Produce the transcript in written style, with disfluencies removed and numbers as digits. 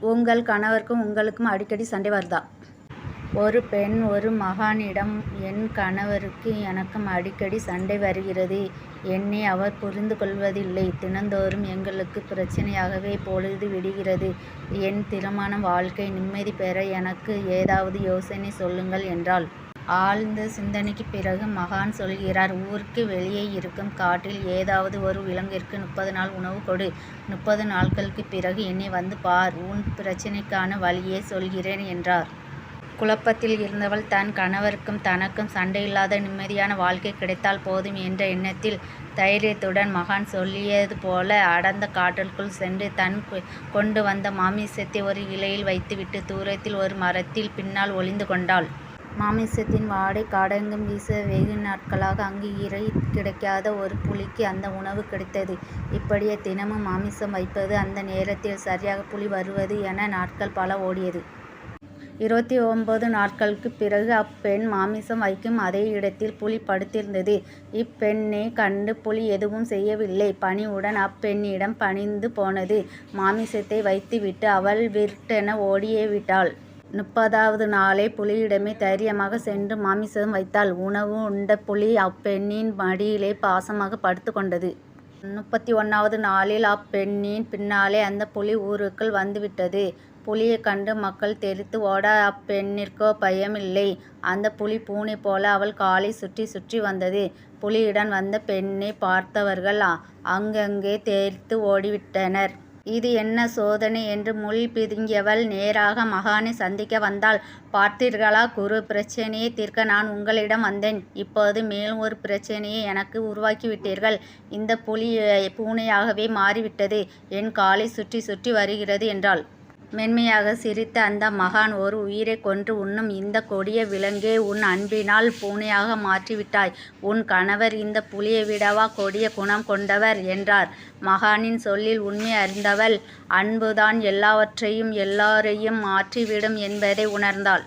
உங்கள் கணவருக்கும் உங்களுக்கும் அடிக்கடி சண்டை வருதா? ஒரு பெண் ஒரு மகானிடம், என் கணவருக்கும் எனக்கும் அடிக்கடி சண்டை வருகிறது. என்னை அவர் புரிந்து கொள்வதில்லை. தினந்தோறும் எங்களுக்கு பிரச்சனையாகவே பொழுது விடுகிறது. என் திருமண வாழ்க்கை நிம்மதி பெற எனக்கு ஏதாவது யோசனை சொல்லுங்கள் என்றாள். ஆழ்ந்த சிந்தனைக்குப் பிறகு மகான் சொல்கிறார், ஊருக்கு வெளியே இருக்கும் காட்டில் ஏதாவது ஒரு விலங்கிற்கு 30 நாள் உணவு கொடு. 30 நாட்களுக்குப் பிறகு என்னை வந்து பார். உன் பிரச்சனைக்கான வழியை சொல்கிறேன் என்றார். குழப்பத்தில் இருந்தவள் தன் கணவருக்கும் தனக்கும் சண்டையில்லாத நிம்மதியான வாழ்க்கை கிடைத்தால் போதும் என்ற எண்ணத்தில் தைரியத்துடன் மகான் சொல்லியது போல அடர்ந்த காட்டிற்குள் சென்று தன் கொண்டு வந்த மாமிசத்தை ஒரு இலையில் வைத்துவிட்டு தூரத்தில் ஒரு மரத்தில் பின்னால் ஒளிந்து கொண்டாள். மாமிசத்தின் வாடை காடெங்கும் வீச வெகு நாட்களாக அங்கு இரை கிடைக்காத ஒரு புலிக்கு அந்த உணவு கிடைத்தது. இப்படியே தினமும் மாமிசம் வைப்பது, அந்த நேரத்தில் சரியாக புலி வருவது என நாட்கள் பல ஓடியது. 29 நாட்களுக்குப் பிறகு அப்பெண் மாமிசம் வைக்கும் அதே இடத்தில் புலி படுத்திருந்தது. இப்பெண்ணை கண்டு புலி எதுவும் செய்யவில்லை. பணிவுடன் அப்பெண்ணிடம் பணிந்து போனது. மாமிசத்தை வைத்துவிட்டு அவள் விருட்டென ஓடியே விட்டாள். 30வது நாளே புலியிடமே தைரியமாக சென்று மாமிசம் வைத்தாள். உணவு உண்ட புலி அப்பெண்ணின் மடியிலே பாசமாக படுத்து கொண்டது. 31வது நாளில் அப்பெண்ணின் பின்னாலே அந்த புலி ஊருக்குள் வந்துவிட்டது. புலியைக் கண்டு மக்கள் தெறித்து ஓட அப்பெண்ணிற்கோ பயமில்லை. அந்த புலி பூனை போல அவள் காலை சுற்றி சுற்றி வந்தது. புலியுடன் வந்த பெண்ணை பார்த்தவர்கள் அங்கங்கே தெறித்து ஓடிவிட்டனர். இது என்ன சோதனை என்று முள் பிதுங்கியவள் நேராக மகானை சந்திக்க வந்தாள். பார்த்தீர்களா குரு, பிரச்சனையை தீர்க்க நான் உங்களிடம் வந்தேன். இப்போது மேலும் ஒரு பிரச்சனையை எனக்கு உருவாக்கிவிட்டீர்கள். இந்த புலி பூனையாகவே மாறிவிட்டது. என் காலை சுற்றி சுற்றி வருகிறது என்றாள். மென்மையாக சிரித்த அந்த மகான், ஒரு உயிரை கொன்று உண்ணும் இந்த கொடிய விலங்கை உன் அன்பினால் பூனையாக மாற்றிவிட்டாய். உன் கணவர் இந்த புலியை விடவா கொடிய குணம் கொண்டவர் என்றார். மகானின் சொல்லில் உண்மை அறிந்தவள், அன்புதான் எல்லாவற்றையும் எல்லோரையும் மாற்றிவிடும் என்பதை உணர்ந்தாள்.